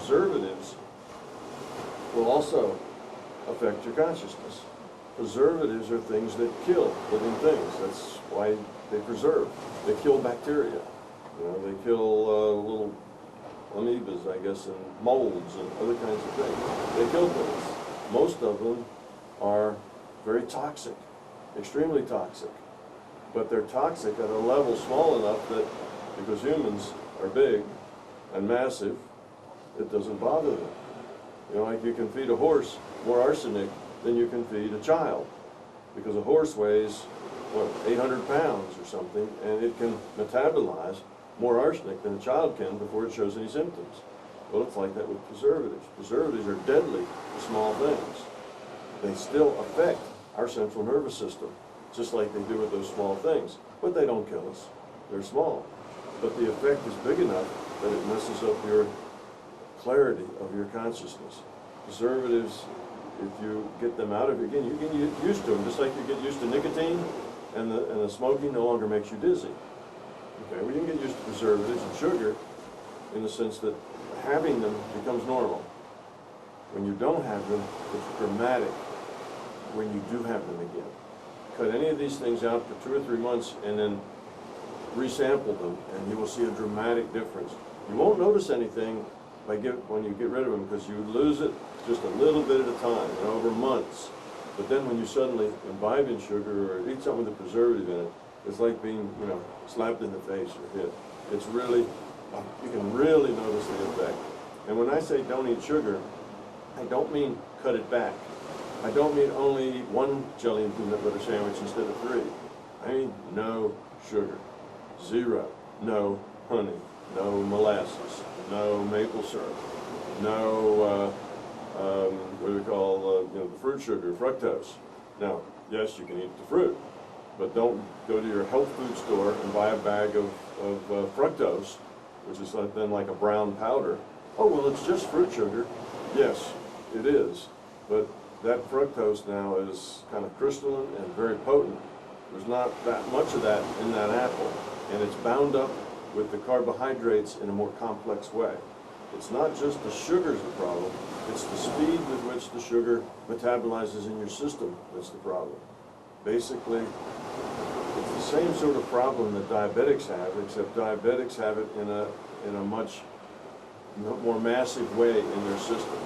preservatives will also affect your consciousness. Preservatives are things that kill living things. That's why they preserve. They kill bacteria. You know, they kill little amoebas, I guess, and molds and other kinds of things. They kill things. Most of them are very toxic, extremely toxic. But they're toxic at a level small enough that, because humans are big and massive, it doesn't bother them. You know, like you can feed a horse more arsenic than you can feed a child, because a horse weighs, what, 800 pounds or something, and it can metabolize more arsenic than a child can before it shows any symptoms. Well, it's like that with preservatives. Preservatives are deadly to small things. They still affect our central nervous system, just like they do with those small things, but they don't kill us. They're small. But the effect is big enough that it messes up your clarity of your consciousness. Preservatives, if you get them out of you, again, you get used to them, just like you get used to nicotine, and the smoking no longer makes you dizzy. Okay, well, you can get used to preservatives and sugar in the sense that having them becomes normal. When you don't have them, it's dramatic when you do have them again. Cut any of these things out for 2 or 3 months and then resample them, and you will see a dramatic difference. You won't notice anything when you get rid of them, because you lose it just a little bit at a time, you know, over months. But then when you suddenly imbibe in sugar or eat something with a preservative in it, it's like being, you know, slapped in the face or hit. It's really, you can really notice the effect. And when I say don't eat sugar, I don't mean cut it back. I don't mean only eat 1 jelly and peanut butter sandwich instead of 3. I mean no sugar, 0, no honey, no molasses, no maple syrup, no what do we call you know, the fruit sugar, fructose. Now, yes, you can eat the fruit, but don't go to your health food store and buy a bag of fructose, which is then like a brown powder. Oh, well, it's just fruit sugar. Yes, it is, but that fructose now is kind of crystalline and very potent. There's not that much of that in that apple, and it's bound up with the carbohydrates in a more complex way. It's not just the sugar's the problem, it's the speed with which the sugar metabolizes in your system that's the problem. Basically, it's the same sort of problem that diabetics have, except diabetics have it in a much more massive way in their system.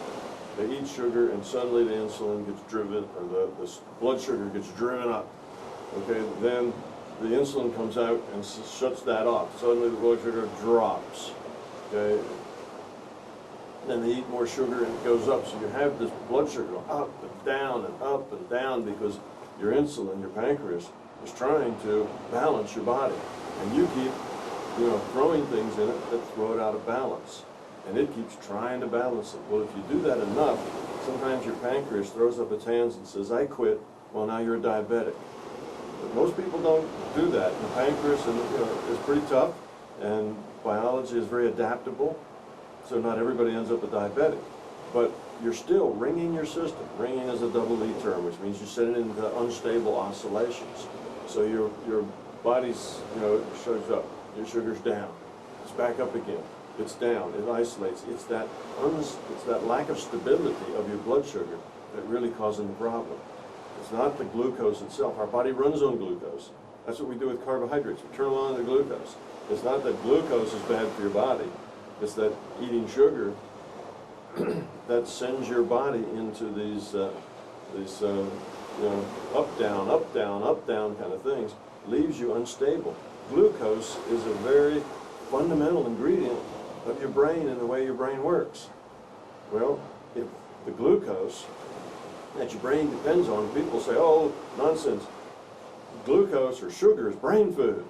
They eat sugar and suddenly the insulin gets driven, or the blood sugar gets driven up. Okay, then the insulin comes out and shuts that off. Suddenly the blood sugar drops. Okay, then they eat more sugar and it goes up. So you have this blood sugar go up and down because your insulin, your pancreas, is trying to balance your body. And you keep, you know, throwing things in it that throw it out of balance. And it keeps trying to balance it. Well, if you do that enough, sometimes your pancreas throws up its hands and says, I quit. Well, now you're a diabetic. But most people don't do that. The pancreas is pretty tough, and biology is very adaptable, so not everybody ends up a diabetic. But you're still ringing your system. Ringing is a double E term, which means you send it into unstable oscillations. So your body's, you know, shows up. Your sugar's down. It's back up again. It's down. It isolates. It's that lack of stability of your blood sugar that really causing the problem. It's not the glucose itself. Our body runs on glucose. That's what we do with carbohydrates. We turn on the glucose. It's not that glucose is bad for your body. It's that eating sugar that sends your body into these you know, up, down, up, down, up, down kind of things, leaves you unstable. Glucose is a very fundamental ingredient of your brain and the way your brain works. Well, if the glucose that your brain depends on, people say, oh, nonsense, glucose or sugar is brain food.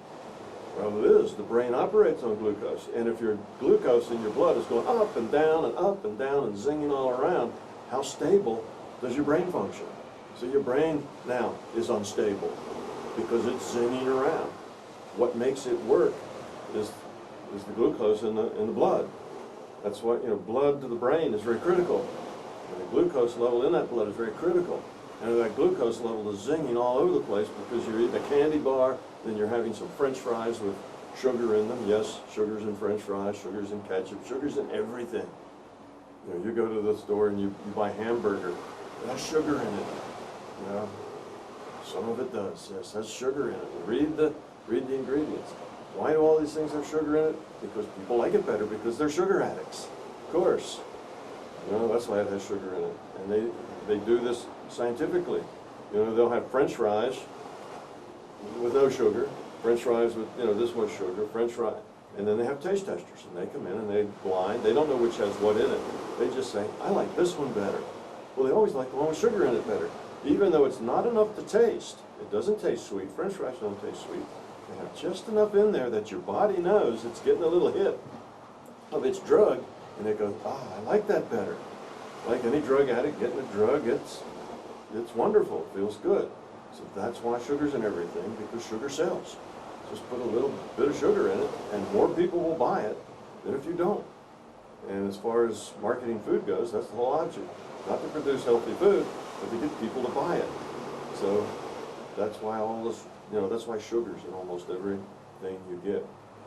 Well, it is. The brain operates on glucose. And if your glucose in your blood is going up and down and up and down and zinging all around, how stable does your brain function? So your brain now is unstable because it's zinging around. What makes it work is the glucose in the blood. That's what, you know, blood to the brain is very critical. And the glucose level in that blood is very critical. And that glucose level is zinging all over the place because you're eating a candy bar, then you're having some French fries with sugar in them. Yes, sugar's in French fries, sugar's in ketchup, sugar's in everything. You know, you go to the store and you buy hamburger, it has sugar in it, you know. Some of it does, yes, has sugar in it. Read the ingredients. Why do all these things have sugar in it? Because people like it better because they're sugar addicts, of course. You know, that's why it has sugar in it. And they do this scientifically. You know, they'll have French fries with no sugar, French fries with, you know, this much sugar, French fry. And then they have taste testers, and they come in and they blind. They don't know which has what in it. They just say, I like this one better. Well, they always like the one with sugar in it better. Even though it's not enough to taste, it doesn't taste sweet. French fries don't taste sweet. They have just enough in there that your body knows it's getting a little hit of its drug, and it goes, I like that better. Like any drug addict getting a drug, it's wonderful, it feels good. So that's why sugar's in everything, because sugar sells. Just put a little bit of sugar in it, and more people will buy it than if you don't. And as far as marketing food goes, that's the whole object. Not to produce healthy food, but to get people to buy it. So that's why all this, you know, that's why sugar's in almost everything you get.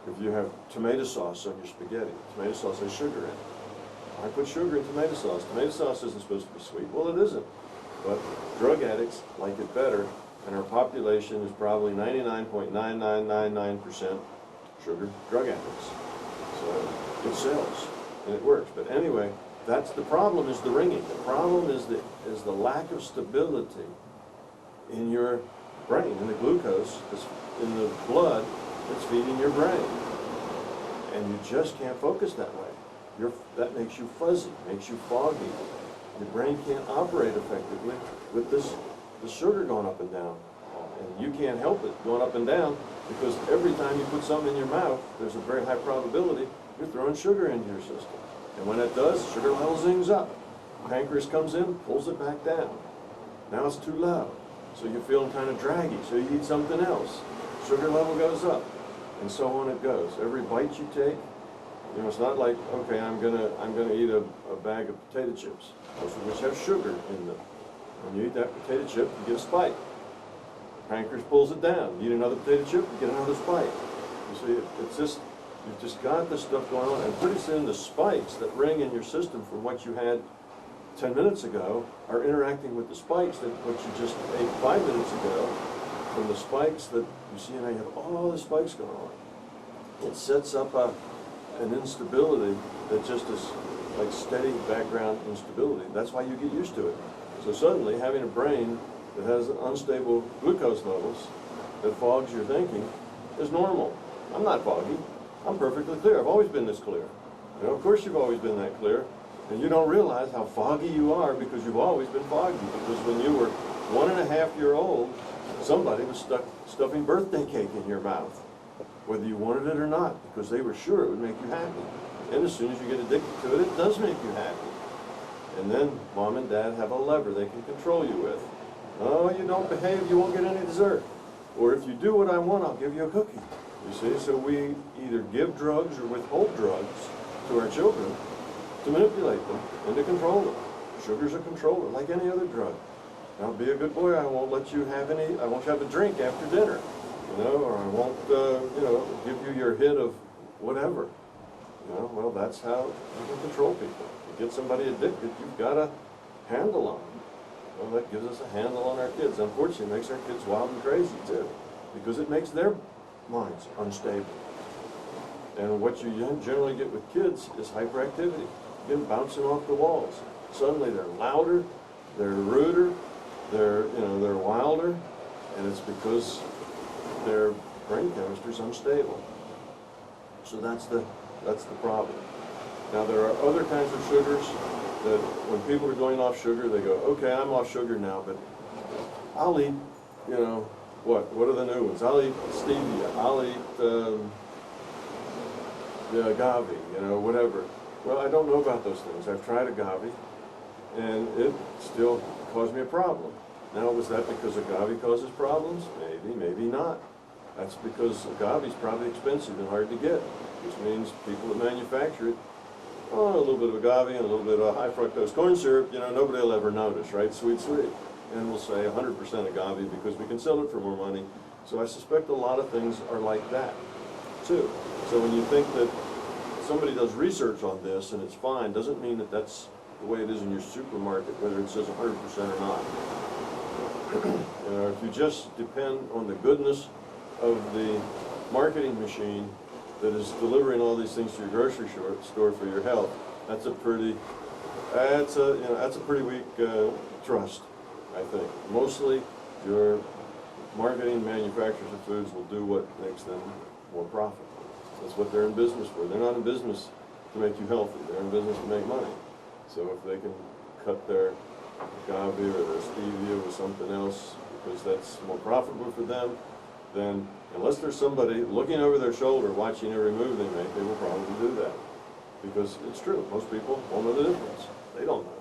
If you have tomato sauce on your spaghetti, tomato sauce has sugar in it. I put sugar in tomato sauce. Tomato sauce isn't supposed to be sweet. Well, it isn't. But drug addicts like it better, and our population is probably 99.9999% sugar drug addicts. So it sells, and it works. But anyway, that's the problem, is the ringing. The problem is the lack of stability in your brain, in the glucose, in the blood that's feeding your brain. And you just can't focus that way. That makes you fuzzy, makes you foggy. Your brain can't operate effectively with the sugar going up and down. And you can't help it going up and down, because every time you put something in your mouth, there's a very high probability you're throwing sugar into your system. And when it does, sugar level zings up. Pancreas comes in, pulls it back down. Now it's too low. So you're feeling kind of draggy, so you eat something else. Sugar level goes up, and so on it goes. Every bite you take, you know, it's not like, okay, I'm gonna eat a bag of potato chips, most of which have sugar in them. When you eat that potato chip, you get a spike. Pancreas pulls it down. You eat another potato chip, you get another spike. You see, it's just, you've just got this stuff going on, and pretty soon the spikes that ring in your system from what you had 10 minutes ago are interacting with the spikes that what you just ate 5 minutes ago, from the spikes that you see, and you have all the spikes going on. It sets up an instability that just is like steady background instability. That's why you get used to it. So suddenly having a brain that has unstable glucose levels that fogs your thinking is normal. I'm not foggy. I'm perfectly clear. I've always been this clear. You know, of course you've always been that clear. And you don't realize how foggy you are because you've always been foggy. Because when you were 1.5-year-old, somebody was stuffing birthday cake in your mouth, whether you wanted it or not, because they were sure it would make you happy. And as soon as you get addicted to it, it does make you happy. And then mom and dad have a lever they can control you with. Oh, you don't behave, you won't get any dessert. Or if you do what I want, I'll give you a cookie. You see, so we either give drugs or withhold drugs to our children to manipulate them and to control them. Sugar's a controller, like any other drug. Now, be a good boy, I won't let you have I won't have a drink after dinner, you know, or I won't, you know, give you your hit of whatever. You know, well, that's how you can control people. You get somebody addicted, you've got a handle on them. Well, that gives us a handle on our kids. Unfortunately, it makes our kids wild and crazy, too, because it makes their minds unstable. And what you generally get with kids is hyperactivity. You get them bouncing off the walls. Suddenly they're louder, they're ruder, they're wilder, and it's because their brain chemistry is unstable. So that's the problem. Now there are other kinds of sugars that when people are going off sugar, they go, okay, I'm off sugar now, but I'll eat, you know, what are the new ones? I'll eat stevia, I'll eat agave, you know, whatever. Well, I don't know about those things. I've tried agave, and it still caused me a problem. Now, was that because agave causes problems? Maybe, maybe not. That's because agave is probably expensive and hard to get, which means people that manufacture it, a little bit of agave and a little bit of high fructose corn syrup, you know, nobody will ever notice, right? Sweet, sweet. And we'll say 100% agave because we can sell it for more money. So I suspect a lot of things are like that, too. So when you think that somebody does research on this and it's fine, doesn't mean that that's the way it is in your supermarket, whether it says 100% or not. You know, if you just depend on the goodness of the marketing machine that is delivering all these things to your grocery store for your health, that's a pretty weak trust, I think. Mostly, your marketing manufacturers of foods will do what makes them more profitable. That's what they're in business for. They're not in business to make you healthy. They're in business to make money. So if they can cut their agave or their stevia with something else because that's more profitable for them, then unless there's somebody looking over their shoulder watching every move they make, they will probably do that. Because it's true, most people won't know the difference. They don't know.